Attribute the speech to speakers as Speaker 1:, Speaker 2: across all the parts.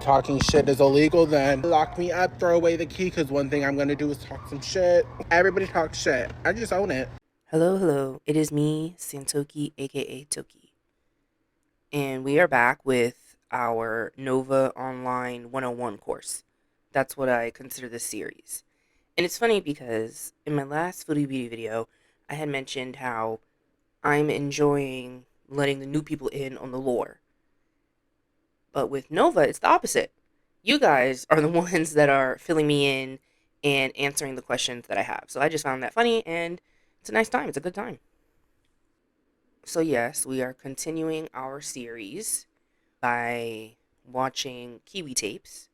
Speaker 1: talking shit is illegal, then lock me up, throw away the key, because one thing I'm going to do is talk some shit. Everybody talk shit. I just own it.
Speaker 2: Hello. It is me, Santoki, aka Toki. And we are back with our Nova Online 101 course. That's what I consider this series. And it's funny because in my last Foodie Beauty video, I had mentioned how I'm enjoying letting the new people in on the lore. But with Nova, it's the opposite. You guys are the ones that are filling me in and answering the questions that I have. So I just found that funny, and it's a nice time. It's a good time. So yes, we are continuing our series by watching Kiwi tapes.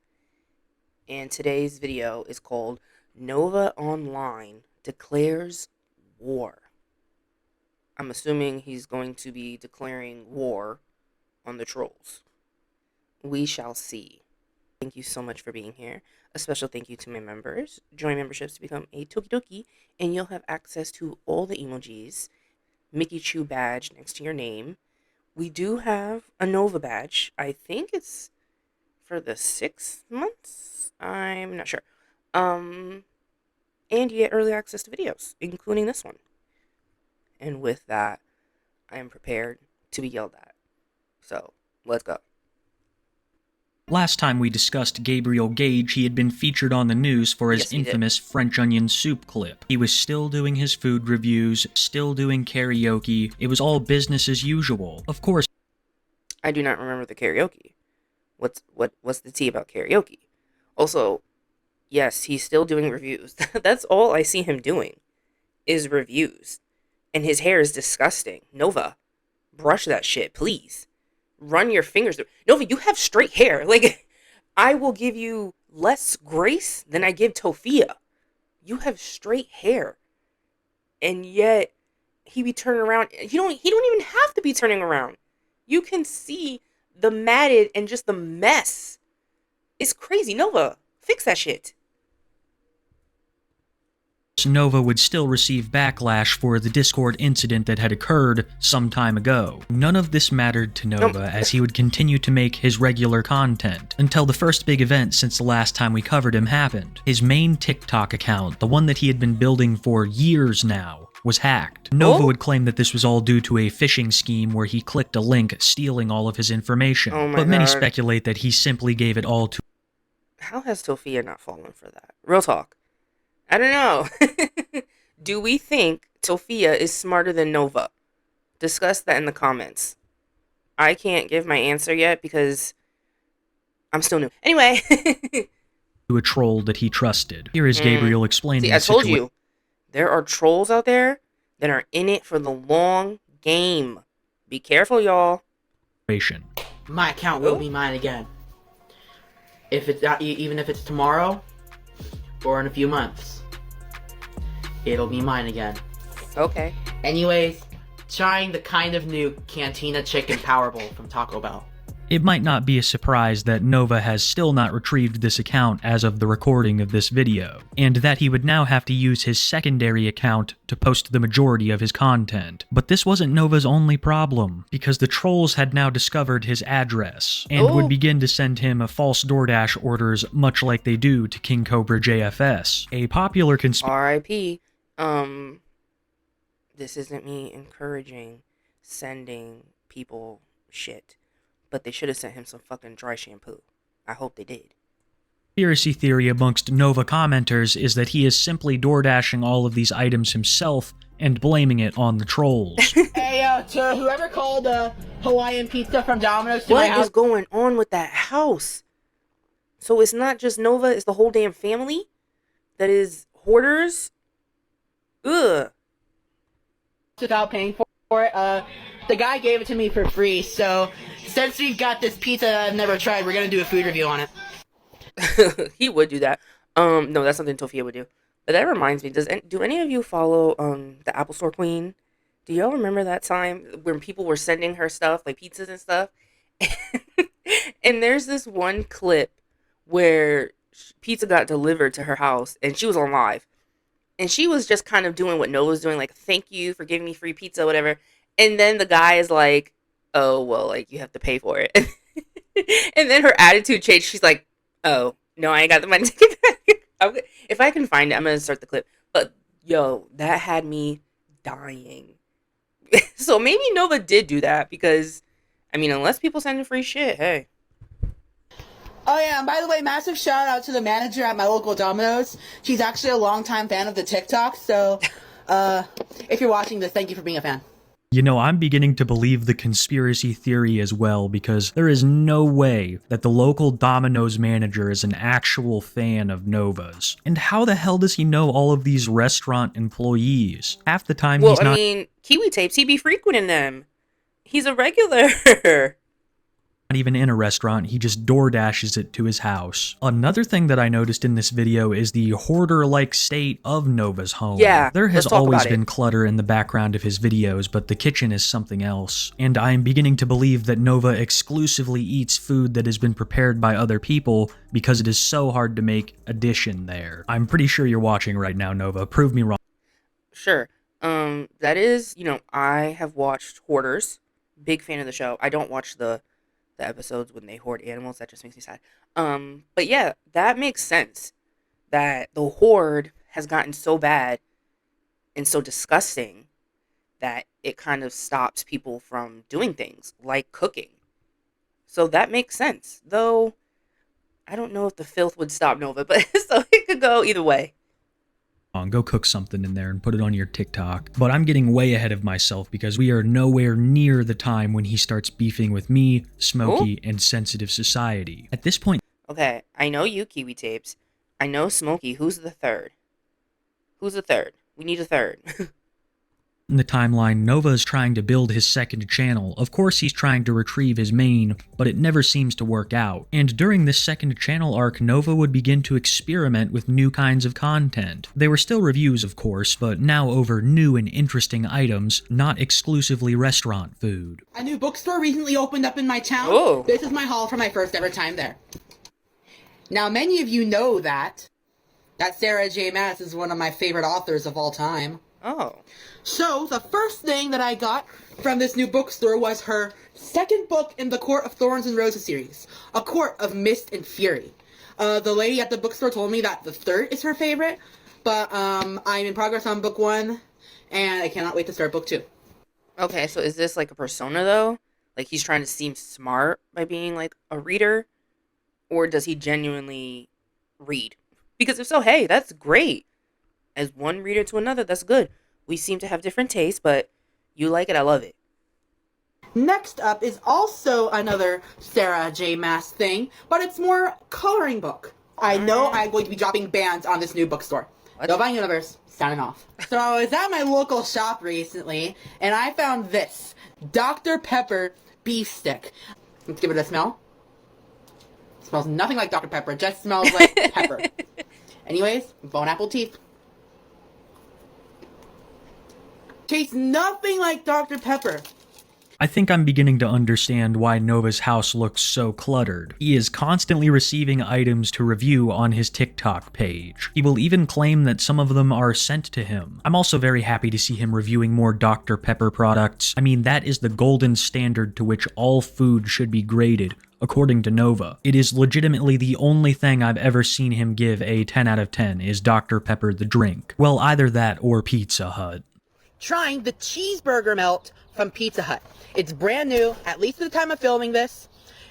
Speaker 2: And today's video is called Nova Online Declares War. I'm assuming he's going to be declaring war on the trolls. We shall see. Thank you so much for being here. A special thank you to my members. Join memberships to become a Toki Toki, and you'll have access to all the emojis, Mickey Chew badge next to your name. We do have a Nova badge. I think it's for the 6 months. I'm not sure. And you get early access to videos, including this one. And with that, I am prepared to be yelled at. So, let's go.
Speaker 3: Last time we discussed Gabriel Gage, he had been featured on the news for his infamous French onion soup clip. He was still doing his food reviews, still doing karaoke. It was all business as usual. Of course,
Speaker 2: I do not remember the karaoke. What's the tea about karaoke? Also, yes, he's still doing reviews. That's all I see him doing is reviews. And his hair is disgusting. Nova, brush that shit, please. Run your fingers through. Nova, you have straight hair. Like, I will give you less grace than I give Tofia. You have straight hair. And yet, he be turning around. He don't even have to be turning around. You can see the matted and just the mess. It's crazy. Nova, fix that shit.
Speaker 3: Nova would still receive backlash for the Discord incident that had occurred some time ago. None of this mattered to Nova, as he would continue to make his regular content, until the first big event since the last time we covered him happened. His main TikTok account, the one that he had been building for years now, was hacked. Nova would claim that this was all due to a phishing scheme where he clicked a link stealing all of his information, but many speculate that he simply gave it all to—
Speaker 2: How has Tofia not fallen for that? Real talk. I don't know. Do we think Tofia is smarter than Nova? Discuss that in the comments. I can't give my answer yet because I'm still new. Anyway.
Speaker 3: to a troll that he trusted. Here is Gabriel explaining
Speaker 2: See, I told you, there are trolls out there that are in it for the long game. Be careful, y'all.
Speaker 4: My account will be mine again. If it's even if it's tomorrow or in a few months. It'll be mine again.
Speaker 2: Okay.
Speaker 4: Anyways, trying the kind of new Cantina Chicken Power Bowl from Taco Bell.
Speaker 3: It might not be a surprise that Nova has still not retrieved this account as of the recording of this video, and that he would now have to use his secondary account to post the majority of his content. But this wasn't Nova's only problem, because the trolls had now discovered his address, and would begin to send him false DoorDash orders much like they do to King Cobra JFS. A popular
Speaker 2: R.I.P. This isn't me encouraging sending people shit. But they should have sent him some fucking dry shampoo. I hope they did.
Speaker 3: Conspiracy theory amongst Nova commenters is that he is simply DoorDashing all of these items himself and blaming it on the trolls.
Speaker 4: Hey, to whoever called Hawaiian pizza from Domino's to my house.
Speaker 2: What is going on with that house? So it's not just Nova, it's the whole damn family that is hoarders? Ugh.
Speaker 4: Without paying for it, the guy gave it to me for free, so since we've got this pizza that I've never tried, we're gonna do a food review on
Speaker 2: it. He would do that. No, that's something Tofia would do. But that reminds me, do any of you follow the Apple Store Queen? Do y'all remember that time when people were sending her stuff, like pizzas and stuff? And there's this one clip where pizza got delivered to her house, and she was on live. And she was just kind of doing what Nova's doing, like, thank you for giving me free pizza, whatever. And then the guy is like, oh, well, like, you have to pay for it. And then her attitude changed. She's like, "Oh no, I ain't got the money to get back." If I can find it, I'm gonna start the clip. But yo, that had me dying. So maybe Nova did do that because, I mean, unless people sending free shit, hey.
Speaker 5: Oh yeah, and by the way, massive shout out to the manager at my local Domino's. She's actually a longtime fan of the TikTok, so if you're watching this, thank you for being a fan.
Speaker 3: You know, I'm beginning to believe the conspiracy theory as well, because there is no way that the local Domino's manager is an actual fan of Nova's. And how the hell does he know all of these restaurant employees? Half the time he's not—
Speaker 2: I mean, Kiwi Tapes, he be frequenting them. He's a regular.
Speaker 3: even in a restaurant, he just door dashes it to his house. Another thing that I noticed in this video is the hoarder-like state of Nova's home.
Speaker 2: Yeah,
Speaker 3: there has
Speaker 2: let's talk
Speaker 3: always
Speaker 2: about
Speaker 3: been
Speaker 2: it.
Speaker 3: clutter in the background of his videos, but the kitchen is something else. And I am beginning to believe that Nova exclusively eats food that has been prepared by other people because it is so hard to make addition there. I'm pretty sure you're watching right now, Nova. Prove me wrong.
Speaker 2: Sure. That is, I have watched Hoarders. Big fan of the show. I don't watch the episodes when they hoard animals. That just makes me sad. But yeah, that makes sense. That the hoard has gotten so bad and so disgusting that it kind of stops people from doing things like cooking. So that makes sense. Though, I don't know if the filth would stop Nova, but so it could go either way.
Speaker 3: Go cook something in there and put it on your TikTok. But I'm getting way ahead of myself because we are nowhere near the time when he starts beefing with me, Smokey, and Sensitive Society. At this point—
Speaker 2: Okay, I know you, Kiwi Tapes. I know Smokey. Who's the third? Who's the third? We need a third.
Speaker 3: in the timeline, Nova is trying to build his second channel. Of course he's trying to retrieve his main, but it never seems to work out. And during this second channel arc, Nova would begin to experiment with new kinds of content. They were still reviews, of course, but now over new and interesting items, not exclusively restaurant food.
Speaker 5: A new bookstore recently opened up in my town.
Speaker 2: Oh.
Speaker 5: This is my haul for my first ever time there. Now, many of you know that Sarah J. Maas is one of my favorite authors of all time.
Speaker 2: Oh.
Speaker 5: So, the first thing that I got from this new bookstore was her second book in the Court of Thorns and Roses series, A Court of Mist and Fury. The lady at the bookstore told me that the third is her favorite, but I'm in progress on book 1, and I cannot wait to start book 2.
Speaker 2: Okay, so is this like a persona, though? Like, he's trying to seem smart by being, like, a reader? Or does he genuinely read? Because if so, hey, that's great. As one reader to another, that's good. We seem to have different tastes, but you like it, I love it.
Speaker 5: Next up is also another Sarah J. Maas thing, but it's more coloring book. I know I'm going to be dropping bans on this new bookstore.
Speaker 2: What?
Speaker 5: Divine Universe, signing off. So I was at my local shop recently, and I found this Dr. Pepper beef stick. Let's give it a smell. It smells nothing like Dr. Pepper, it just smells like pepper. Anyways, bone apple teeth. Tastes nothing like Dr. Pepper.
Speaker 3: I think I'm beginning to understand why Nova's house looks so cluttered. He is constantly receiving items to review on his TikTok page. He will even claim that some of them are sent to him. I'm also very happy to see him reviewing more Dr. Pepper products. I mean, that is the golden standard to which all food should be graded, according to Nova. It is legitimately the only thing I've ever seen him give a 10 out of 10 is Dr. Pepper the drink. Well, either that or Pizza Hut.
Speaker 5: Trying the cheeseburger melt from Pizza Hut. It's brand new, at least at the time of filming this.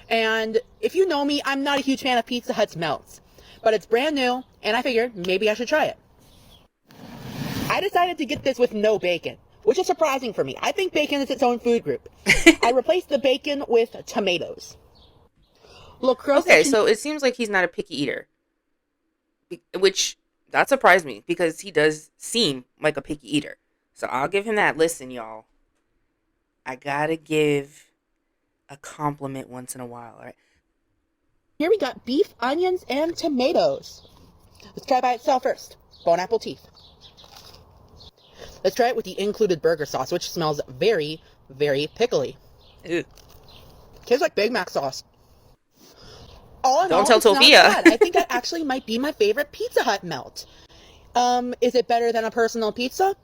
Speaker 5: And if you know me, I'm not a huge fan of Pizza Hut's melts. But it's brand new, and I figured maybe I should try it. I decided to get this with no bacon, which is surprising for me. I think bacon is its own food group. I replaced the bacon with tomatoes.
Speaker 2: Okay, so it seems like he's not a picky eater. Which, that surprised me, because he does seem like a picky eater. So I'll give him that. Listen, y'all. I gotta give a compliment once in a while, alright?
Speaker 5: Here we got beef, onions, and tomatoes. Let's try it by itself first. Bone apple teeth. Let's try it with the included burger sauce, which smells very, very pickly.
Speaker 2: Ew.
Speaker 5: Tastes like Big Mac sauce. All in
Speaker 2: Don't
Speaker 5: all,
Speaker 2: tell
Speaker 5: it's not
Speaker 2: Sophia.
Speaker 5: bad. I think that actually might be my favorite Pizza Hut melt. Is it better than a personal pizza?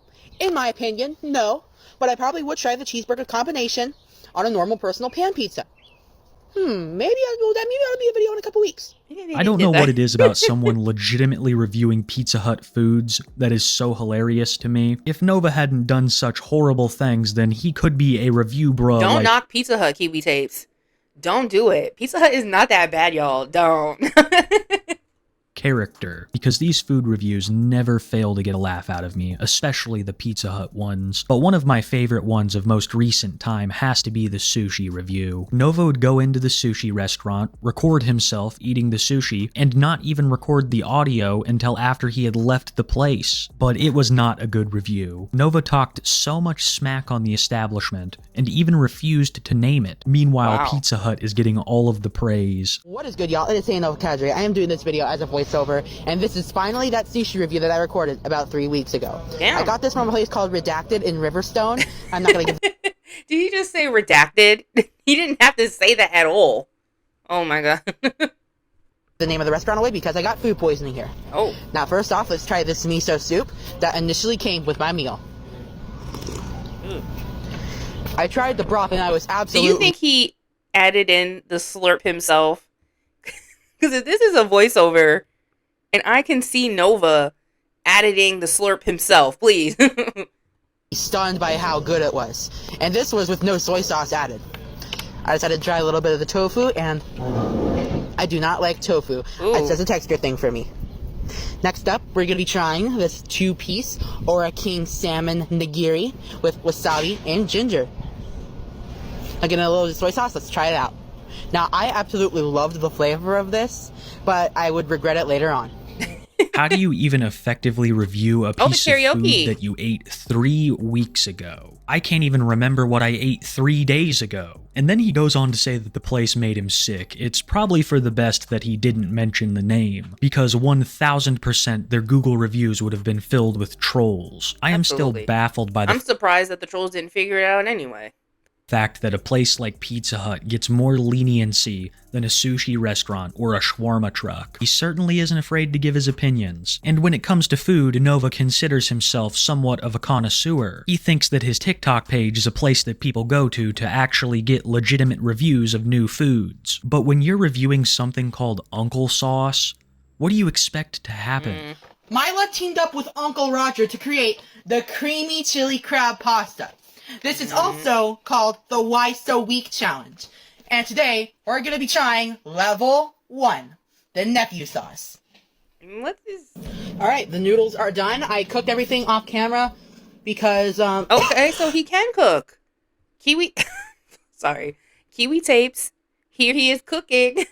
Speaker 5: In my opinion, no. But I probably would try the cheeseburger combination on a normal personal pan pizza. maybe that'll be a video in a couple weeks.
Speaker 3: I don't know what it is about someone legitimately reviewing Pizza Hut foods that is so hilarious to me. If Nova hadn't done such horrible things, then he could be a review bro.
Speaker 2: Don't knock Pizza Hut, Kiwi Tapes. Don't do it. Pizza Hut is not that bad, y'all. Don't.
Speaker 3: Character, because these food reviews never fail to get a laugh out of me, especially the Pizza Hut ones. But one of my favorite ones of most recent time has to be the sushi review. Nova would go into the sushi restaurant, record himself eating the sushi, and not even record the audio until after he had left the place. But it was not a good review. Nova talked so much smack on the establishment, and even refused to name it. Meanwhile,
Speaker 2: Wow.
Speaker 3: Pizza Hut is getting all of the praise.
Speaker 5: What is good, y'all? It's Nova Cadre. I am doing this video as a voiceover, and this is finally that sushi review that I recorded about 3 weeks ago.
Speaker 2: Damn.
Speaker 5: I got this from a place called Redacted in Riverstone. I'm not gonna give
Speaker 2: Did he just say redacted? He didn't have to say that at all. Oh my god.
Speaker 5: the name of the restaurant away because I got food poisoning here.
Speaker 2: Oh.
Speaker 5: Now, first off, let's try this miso soup that initially came with my meal. I tried the broth and I was
Speaker 2: Do
Speaker 5: absolutely...
Speaker 2: you think he added in the slurp himself? Because if this is a voiceover, and I can see Nova editing the slurp himself, please.
Speaker 5: stunned by how good it was. And this was with no soy sauce added. I decided to try a little bit of the tofu, and I do not like tofu.
Speaker 2: Ooh.
Speaker 5: It's just a texture thing for me. Next up, we're going to be trying this 2-piece Ora King salmon nigiri with wasabi and ginger. Again, a little soy sauce. Let's try it out. Now, I absolutely loved the flavor of this, but I would regret it later on.
Speaker 3: How do you even effectively review a
Speaker 2: Oh, the
Speaker 3: piece of
Speaker 2: karaoke.
Speaker 3: food that you ate 3 weeks ago? I can't even remember what I ate 3 days ago. And then he goes on to say that the place made him sick. It's probably for the best that he didn't mention the name, because 1000% their Google reviews would have been filled with trolls. I am
Speaker 2: Absolutely.
Speaker 3: still baffled by the
Speaker 2: I'm surprised that the trolls didn't figure it out anyway.
Speaker 3: fact that a place like Pizza Hut gets more leniency than a sushi restaurant or a shawarma truck. He certainly isn't afraid to give his opinions. And when it comes to food, Nova considers himself somewhat of a connoisseur. He thinks that his TikTok page is a place that people go to actually get legitimate reviews of new foods. But when you're reviewing something called Uncle Sauce, what do you expect to happen?
Speaker 5: Mila teamed up with Uncle Roger to create the creamy chili crab pasta. This is also called the Why So Weak Challenge. And today, we're going to be trying level 1, the nephew sauce.
Speaker 2: What is...
Speaker 5: Alright, the noodles are done. I cooked everything off camera because,
Speaker 2: Okay, so he can cook. Kiwi... Sorry. Kiwi Tapes. Here he is cooking.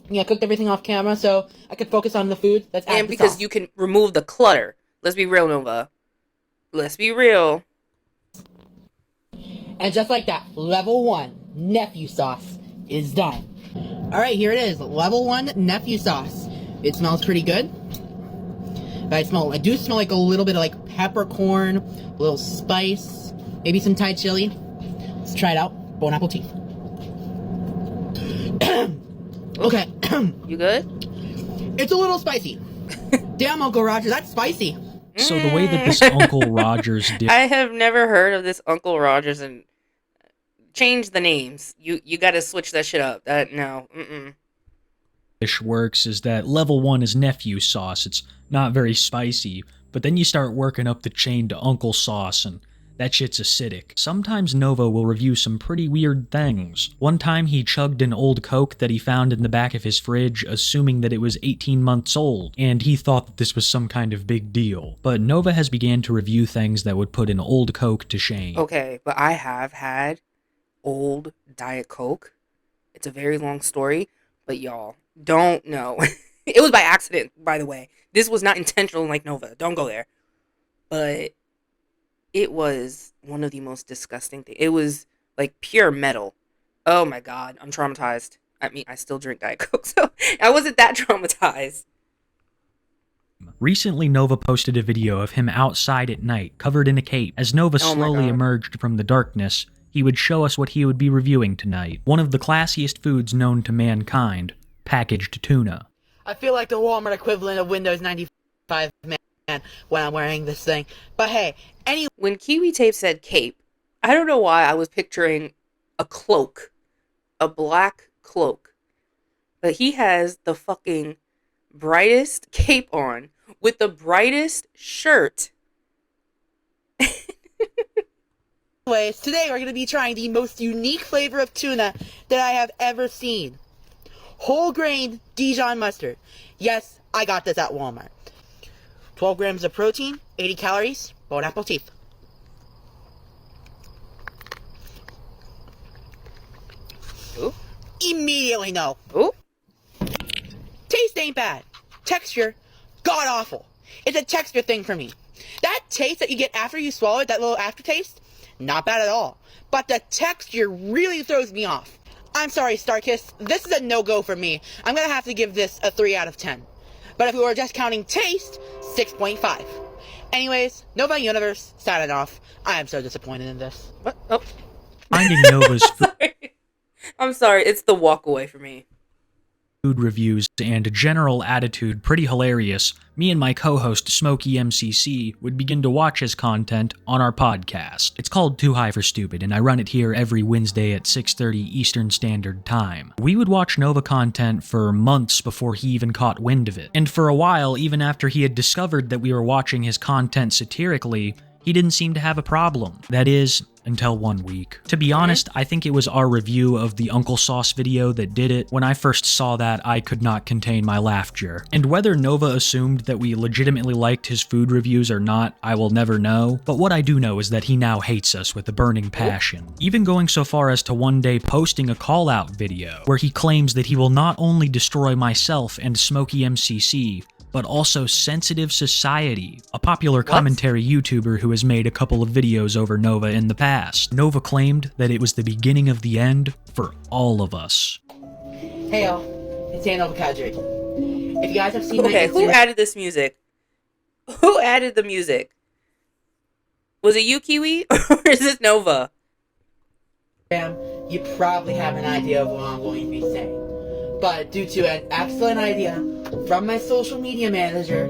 Speaker 5: yeah, I cooked everything off camera so I could focus on the food. Let's add
Speaker 2: And
Speaker 5: the
Speaker 2: because
Speaker 5: sauce.
Speaker 2: you can remove the clutter. Let's be real, Nova. Let's be real.
Speaker 5: And just like that, level 1 nephew sauce is done. Alright, here it is. Level 1 nephew sauce. It smells pretty good. I do smell like a little bit of like peppercorn, a little spice, maybe some Thai chili. Let's try it out. Bon appetit. Okay.
Speaker 2: You good?
Speaker 5: It's a little spicy. Damn, Uncle Roger, that's spicy.
Speaker 3: So the way that this Uncle Rogers
Speaker 2: I have never heard of this Uncle Rogers, and change the names. You got to switch that shit up. No.
Speaker 3: dish works is that level 1 is nephew sauce. It's not very spicy, but then you start working up the chain to Uncle Sauce, and that shit's acidic. Sometimes Nova will review some pretty weird things. One time he chugged an old Coke that he found in the back of his fridge, assuming that it was 18 months old, and he thought that this was some kind of big deal. But Nova has began to review things that would put an old Coke to shame.
Speaker 2: Okay, but I have had old Diet Coke. It's a very long story, but y'all don't know. It was by accident, by the way. This was not intentional like Nova. Don't go there. But it was one of the most disgusting things. It was like pure metal. Oh my god, I'm traumatized. I mean, I still drink Diet Coke, so I wasn't that traumatized.
Speaker 3: Recently, Nova posted a video of him outside at night, covered in a cape. As Nova
Speaker 2: Oh my
Speaker 3: slowly
Speaker 2: God.
Speaker 3: emerged from the darkness, he would show us what he would be reviewing tonight. One of the classiest foods known to mankind, packaged tuna.
Speaker 5: I feel like the Walmart equivalent of Windows 95 man when I'm wearing this thing. But hey, anyway.
Speaker 2: When Kiwi Tape said cape, I don't know why I was picturing a cloak, a black cloak. But he has the fucking brightest cape on with the brightest shirt.
Speaker 5: Anyways, today we're going to be trying the most unique flavor of tuna that I have ever seen. Whole grain Dijon mustard. Yes, I got this at Walmart. 12 grams of protein, 80 calories, bon appetit.
Speaker 2: Ooh.
Speaker 5: Immediately no.
Speaker 2: Ooh.
Speaker 5: Taste ain't bad. Texture, god awful. It's a texture thing for me. That taste that you get after you swallow it, that little aftertaste, not bad at all. But the texture really throws me off. I'm sorry, Starkiss, this is a no-go for me. I'm gonna have to give this a 3 out of 10. But if we were just counting taste, 6.5. Anyways, Nova Universe, signing off. I am so disappointed in this.
Speaker 2: What? Oh.
Speaker 3: Finding Nova's
Speaker 2: I'm sorry, it's the walk away for me.
Speaker 3: food reviews and general attitude pretty hilarious, me and my co-host Smokey MCC would begin to watch his content on our podcast. It's called Too High for Stupid, and I run it here every Wednesday at 6:30 Eastern Standard Time. We would watch Nova content for months before he even caught wind of it, and for a while, even after he had discovered that we were watching his content satirically, he didn't seem to have a problem. That is, until one week. To be honest, I think it was our review of the Uncle Sauce video that did it. When I first saw that, I could not contain my laughter. And whether Nova assumed that we legitimately liked his food reviews or not, I will never know. But what I do know is that he now hates us with a burning passion. Even going so far as to one day posting a call-out video, where he claims that he will not only destroy myself and Smokey MCC, but also Sensitive Society, a popular commentary YouTuber who has made a couple of videos over Nova in the past. Nova claimed that it was the beginning of the end for all of us.
Speaker 5: Hey y'all, it's Daniel Kadri. If you guys have seen
Speaker 2: Okay,
Speaker 5: my
Speaker 2: who added this music? Who added the music? Was it you, Kiwi? Or is this Nova?
Speaker 5: Instagram, you probably have an idea of what I'm going to be saying. But due to an excellent idea from my social media manager,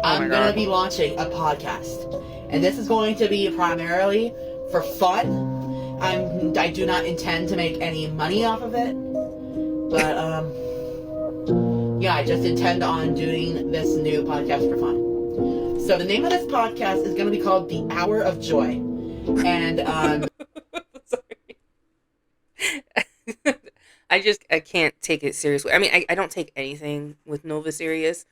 Speaker 5: I'm going to be launching a podcast. And this is going to be primarily for fun. I do not intend to make any money off of it. But, yeah, I just intend on doing this new podcast for fun. So the name of this podcast is going to be called The Hour of Joy. And,
Speaker 2: Sorry. I can't take it seriously. I mean, I don't take anything with Nova serious,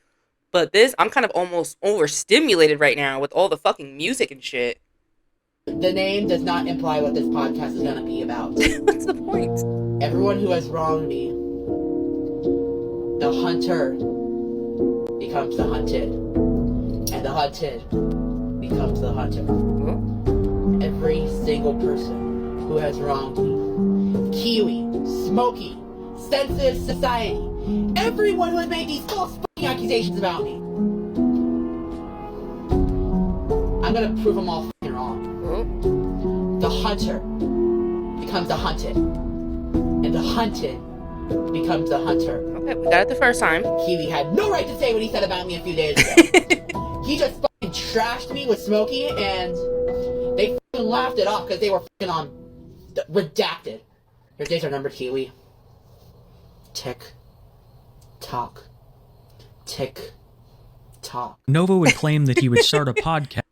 Speaker 2: but this, I'm kind of almost overstimulated right now with all the fucking music and shit.
Speaker 5: The name does not imply what this podcast is going to be about.
Speaker 2: What's the point?
Speaker 5: Everyone who has wronged me, the hunter becomes the hunted, and the hunted becomes the hunter.
Speaker 2: What?
Speaker 5: Every single person who has wronged me, Kiwi, Smokey, Sensitive Society, everyone who has made these false fucking accusations about me, I'm gonna prove them all fucking wrong. The hunter becomes the hunted, and the hunted becomes the hunter.
Speaker 2: Okay, we got it the first time.
Speaker 5: Kiwi had no right to say what he said about me a few days ago. He just fucking trashed me with Smokey, and they fucking laughed it off because they were fucking on redacted. Your days are numbered, Kiwi. Tick, tock, tick, tock.
Speaker 3: Nova would claim that he would start a podcast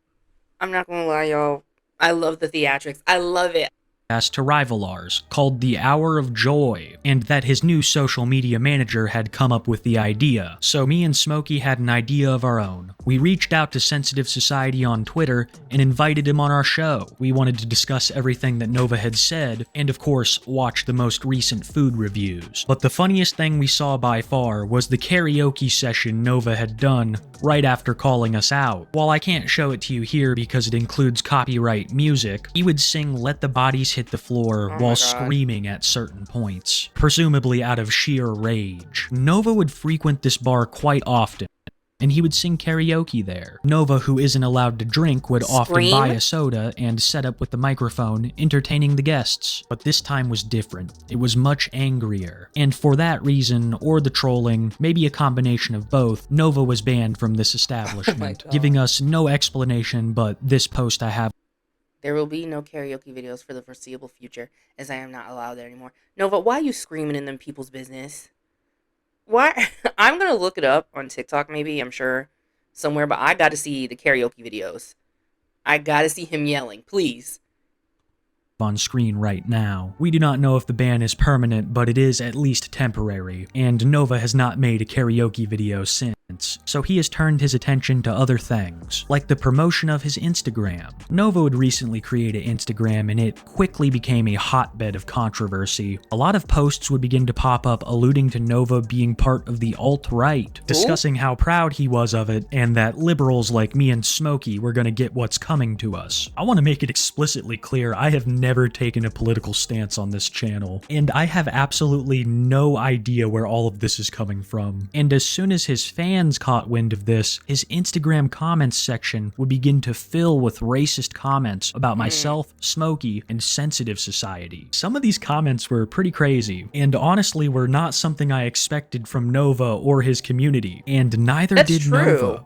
Speaker 2: I'm not gonna lie, y'all. I love the theatrics. I love it.
Speaker 3: to rival ours called The Hour of Joy, and that his new social media manager had come up with the idea. So me and Smokey had an idea of our own. We reached out to Sensitive Society on Twitter and invited him on our show. We wanted to discuss everything that Nova had said, and of course, watch the most recent food reviews. But the funniest thing we saw by far was the karaoke session Nova had done right after calling us out. While I can't show it to you here because it includes copyright music, he would sing Let the Bodies Hit the Floor while screaming at certain points, presumably out of sheer rage. Nova would frequent this bar quite often, and he would sing karaoke there. Nova, who isn't allowed to drink, would often buy a soda and set up with the microphone, entertaining the guests. But this time was different. It was much angrier. And for that reason, or the trolling, maybe a combination of both, Nova was banned from this establishment, giving us no explanation but this post I have
Speaker 2: There will be no karaoke videos for the foreseeable future, as I am not allowed there anymore. Nova, why are you screaming in them people's business? Why? I'm gonna look it up on TikTok, maybe, I'm sure, somewhere, but I gotta see the karaoke videos. I gotta see him yelling, please.
Speaker 3: On screen right now. We do not know if the ban is permanent, but it is at least temporary, and Nova has not made a karaoke video since, so he has turned his attention to other things, like the promotion of his Instagram. Nova would recently create an Instagram, and it quickly became a hotbed of controversy. A lot of posts would begin to pop up alluding to Nova being part of the alt-right, discussing how proud he was of it, and that liberals like me and Smokey were gonna get what's coming to us. I want to make it explicitly clear, I have never taken a political stance on this channel, and I have absolutely no idea where all of this is coming from. And as soon as his fans caught wind of this, his Instagram comments section would begin to fill with racist comments about myself, Smokey, and Sensitive Society. Some of these comments were pretty crazy, and honestly were not something I expected from Nova or his community, and neither
Speaker 2: That's
Speaker 3: did
Speaker 2: true.
Speaker 3: Nova.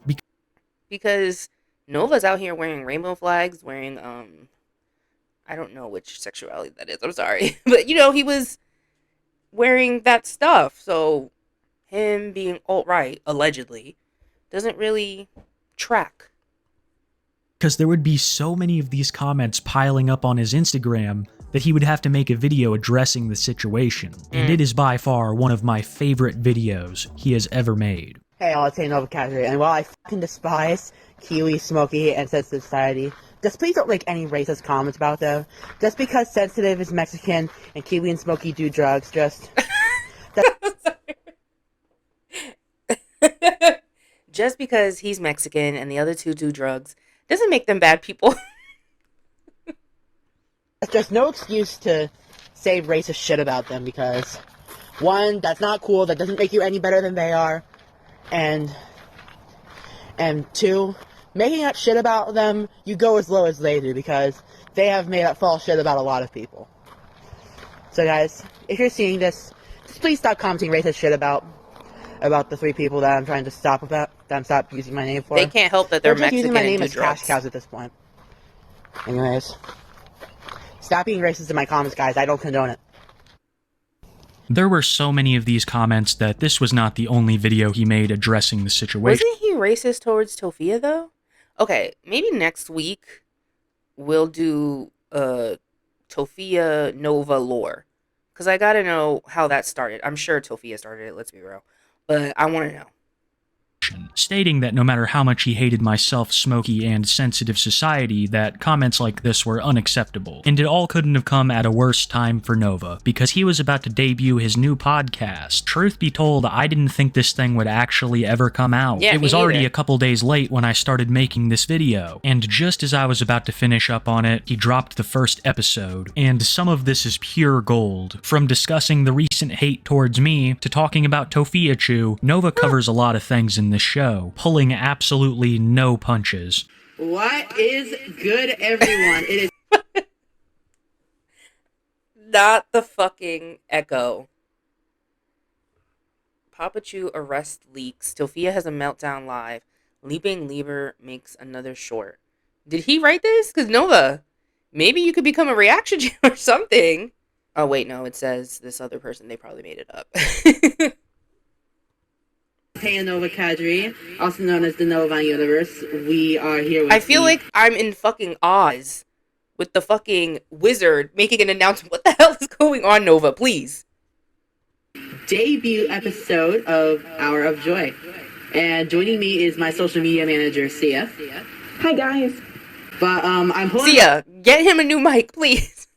Speaker 2: Because Nova's out here wearing rainbow flags, wearing, I don't know which sexuality that is, I'm sorry. But, you know, he was wearing that stuff, so him being alt-right, allegedly, doesn't really track.
Speaker 3: Because there would be so many of these comments piling up on his Instagram that he would have to make a video addressing the situation, and it is by far one of my favorite videos he has ever made.
Speaker 5: Hey, I'll say Nova Casually, and while I fucking despise Kiwi, Smokey, and Sensitive Society, just please don't make any racist comments about them. Just because Sensitive is Mexican and Kiwi and Smokey do drugs, just...
Speaker 2: Just because he's Mexican and the other two do drugs doesn't make them bad people.
Speaker 5: It's just no excuse to say racist shit about them, because one, that's not cool, that doesn't make you any better than they are, and two, making up shit about them, you go as low as they do, because they have made up false shit about a lot of people. So guys, if you're seeing this, just please stop commenting racist shit about the three people that I'm trying to stop using my name for.
Speaker 2: They can't help that they're
Speaker 5: just
Speaker 2: Mexican
Speaker 5: using my
Speaker 2: and
Speaker 5: name
Speaker 2: do
Speaker 5: as
Speaker 2: drugs.
Speaker 5: cash cows at this point. Anyways, stop being racist in my comments, guys. I don't condone it.
Speaker 3: There were so many of these comments that this was not the only video he made addressing the situation.
Speaker 2: Wasn't he racist towards Tofia, though? Okay, maybe next week we'll do Tofia Nova lore. Because I gotta know how that started. I'm sure Tofia started it, let's be real. But I want to know.
Speaker 3: Stating that no matter how much he hated myself, Smokey, and Sensitive Society, that comments like this were unacceptable. And it all couldn't have come at a worse time for Nova, because he was about to debut his new podcast. Truth be told, I didn't think this thing would actually ever come out.
Speaker 2: Yeah,
Speaker 3: it was
Speaker 2: me
Speaker 3: already
Speaker 2: neither.
Speaker 3: a couple days late when I started making this video, and just as I was about to finish up on it, he dropped the first episode. And some of this is pure gold. From discussing the recent hate towards me, to talking about Tofia Chew, Nova covers a lot of things in this show, pulling absolutely no punches.
Speaker 5: What is good, everyone? It is
Speaker 2: Not the fucking echo. Papa Chew arrest leaks. Tofia has a meltdown live. Leaping Lieber makes another short. Did he write this? Because Nova, maybe you could become a reaction channel or something. Oh, wait, no, it says this other person. They probably made it up.
Speaker 5: Nova Kadri, also known as the Nova Universe. We are here with
Speaker 2: I feel like I'm in fucking Oz with the fucking wizard making an announcement. What the hell is going on, Nova? Please.
Speaker 5: debut episode of Hour of Joy. And joining me is my social media manager, Sia.
Speaker 6: Hi guys.
Speaker 5: But I'm holding
Speaker 2: Sia, get him a new mic, please.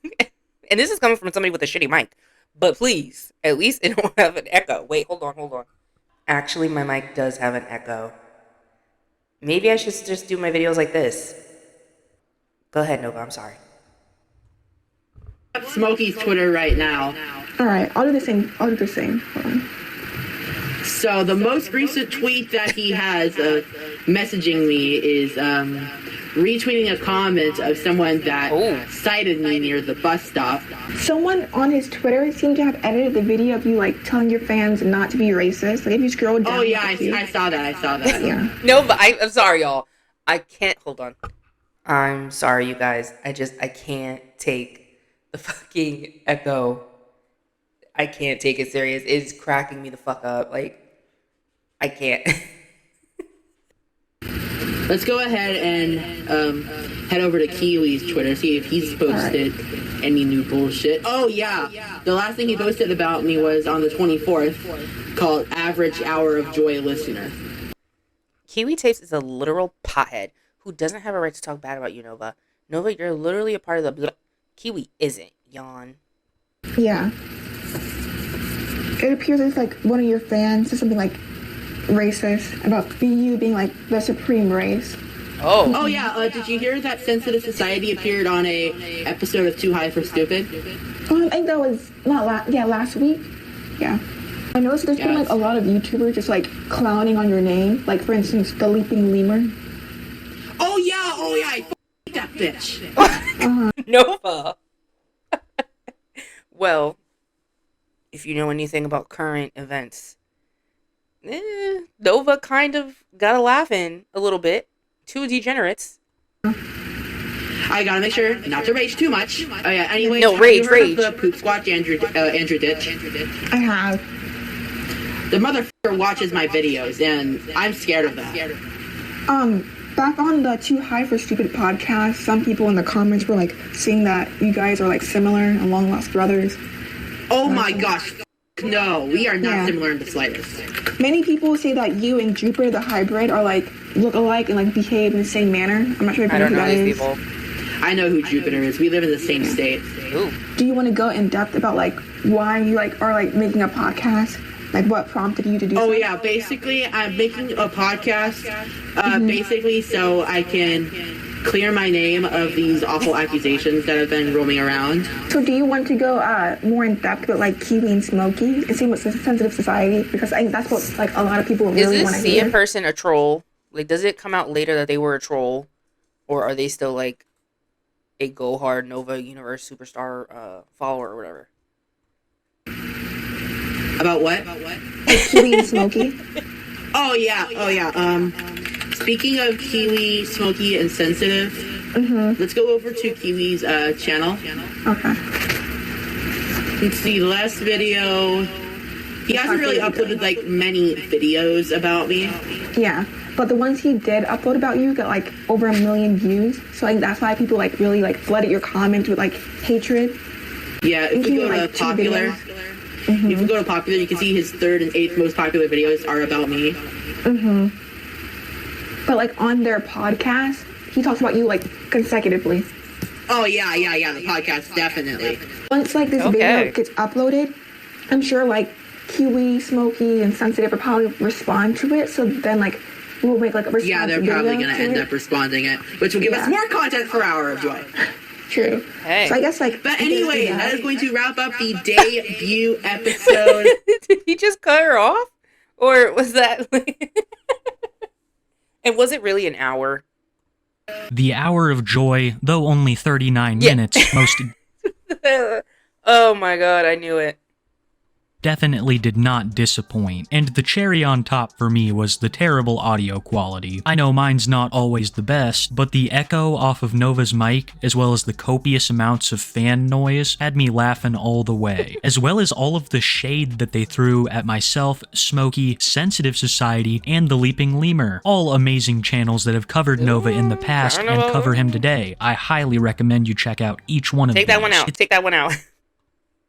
Speaker 2: And this is coming from somebody with a shitty mic. But please, at least it don't have an echo. Wait, hold on. Actually, my mic does have an echo. Maybe I should just do my videos like this. Go ahead, Nova, I'm sorry.
Speaker 5: up Smokey's Twitter right now.
Speaker 6: Alright, I'll do the same. Hold on.
Speaker 5: So the most recent tweet that he has messaging me is retweeting a comment of someone that cited me near the bus stop.
Speaker 6: Someone on his Twitter seemed to have edited the video of you like telling your fans not to be racist. Like if you scroll down.
Speaker 5: Oh yeah, I saw that.
Speaker 6: Yeah.
Speaker 2: No, but I'm sorry, y'all. I can't, hold on. I'm sorry, you guys. I can't take the fucking echo. I can't take it serious. It's cracking me the fuck up. Like, I can't.
Speaker 5: Let's go ahead and head over to Kiwi's Twitter, see if he's posted any new bullshit. Oh, yeah. The last thing he posted about me was on the 24th, called Average Hour of Joy Listener.
Speaker 2: Kiwi Tapes is a literal pothead who doesn't have a right to talk bad about you, Nova. Nova, you're literally a part of the... Kiwi isn't. Yawn.
Speaker 6: Yeah. It appears as like one of your fans said something like racist about you being like the supreme race.
Speaker 2: Oh.
Speaker 5: Oh, yeah. Did you hear that Sensitive Society appeared on a episode of Too High for Stupid?
Speaker 6: I think that was last week. Yeah. I noticed there's been like a lot of YouTubers just like clowning on your name. Like for instance, the Leaping Lemur.
Speaker 5: Oh, yeah. I f***ed that bitch.
Speaker 2: Nova. Well, if you know anything about current events, Nova kind of got a laugh in a little bit. Two degenerates.
Speaker 5: I gotta make sure not to rage too much. Oh yeah. Anyway,
Speaker 2: No, rage.
Speaker 5: Of the Poop Squad Andrew Ditch.
Speaker 6: I have.
Speaker 5: The motherfucker watches my videos, and I'm scared of that.
Speaker 6: Back on the Too High for Stupid podcast, some people in the comments were like saying that you guys are like similar and long lost brothers.
Speaker 5: Oh my gosh. No, we are not similar in the slightest.
Speaker 6: Many people say that you and Jupiter the hybrid are like look alike and like behave in the same manner. I'm not sure if you know who that is.
Speaker 2: People.
Speaker 5: I know who Jupiter is. We live in the same state.
Speaker 2: Ooh.
Speaker 6: Do you want to go in depth about like why you like are like making a podcast? Like what prompted you to do?
Speaker 5: Oh
Speaker 6: so?
Speaker 5: yeah, basically I'm making a podcast, basically so I can clear my name of these awful accusations that have been roaming around.
Speaker 6: So do you want to go more in depth with like Kiwi and Smokey and see what's the Sensitive Society? Because I think that's what like a lot of people really want to
Speaker 2: Is
Speaker 6: hear.
Speaker 2: this in person a troll? Like, does it come out later that they were a troll, or are they still like a Go Hard Nova Universe superstar follower or whatever?
Speaker 5: About what?
Speaker 6: Like Kiwi and Smokey.
Speaker 5: Oh yeah. Speaking of Kiwi, Smokey, and Sensitive, let's go over to Kiwi's channel.
Speaker 6: Okay.
Speaker 5: Let's see, last video, he hasn't really uploaded like many videos about me.
Speaker 6: Yeah, but the ones he did upload about you got like over 1 million views. So like that's why people like really like flooded your comments with like hatred.
Speaker 5: Yeah, if you go to
Speaker 6: like,
Speaker 5: popular, if you go to popular, you can see his 3rd and 8th most popular videos are about me.
Speaker 6: But like on their podcast, he talks about you like consecutively.
Speaker 5: Oh yeah, the podcast, definitely.
Speaker 6: Once like this video gets uploaded, I'm sure like Kiwi, Smokey, and Sensitive will probably respond to it. So then like we'll make like a response.
Speaker 5: Yeah, they're probably gonna end up responding it, which will give us more content for Hour of Joy.
Speaker 6: True.
Speaker 2: Hey.
Speaker 6: So I guess like.
Speaker 5: But anyway, that is going to wrap up the debut episode.
Speaker 2: Did he just cut her off, or was that? And was it really an hour?
Speaker 3: The Hour of Joy, though only 39 minutes, most
Speaker 2: Oh my god, I knew it.
Speaker 3: definitely did not disappoint, and the cherry on top for me was the terrible audio quality. I know mine's not always the best, but the echo off of Nova's mic, as well as the copious amounts of fan noise, had me laughing all the way, as well as all of the shade that they threw at myself, Smokey, Sensitive Society, and the Leaping Lemur. All amazing channels that have covered Nova in the past and cover him today. I highly recommend you check out each one of these.
Speaker 2: Take that one out. Take that one out.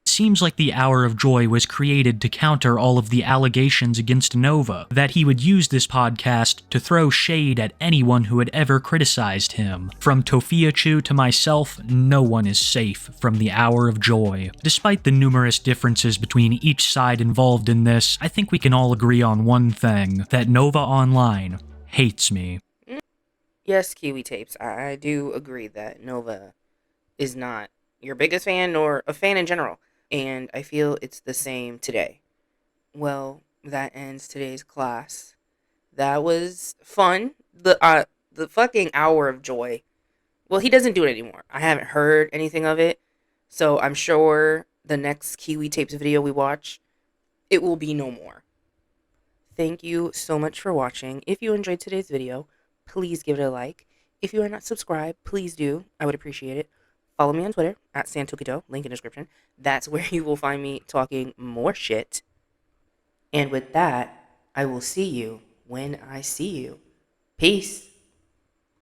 Speaker 3: Seems like the Hour of Joy was created to counter all of the allegations against Nova, that he would use this podcast to throw shade at anyone who had ever criticized him. From Tofiachu to myself, no one is safe from the Hour of Joy. Despite the numerous differences between each side involved in this, I think we can all agree on one thing, that Nova Online hates me.
Speaker 2: Yes, Kiwi Tapes, I do agree that Nova is not your biggest fan or a fan in general. And I feel it's the same today. Well, that ends today's class. That was fun. The fucking Hour of Joy. Well, he doesn't do it anymore. I haven't heard anything of it. So I'm sure the next Kiwi Tapes video we watch, it will be no more. Thank you so much for watching. If you enjoyed today's video, please give it a like. If you are not subscribed, please do. I would appreciate it. Follow me on Twitter at Santokito, link in description. That's where you will find me talking more shit. And with that, I will see you when I see you. Peace.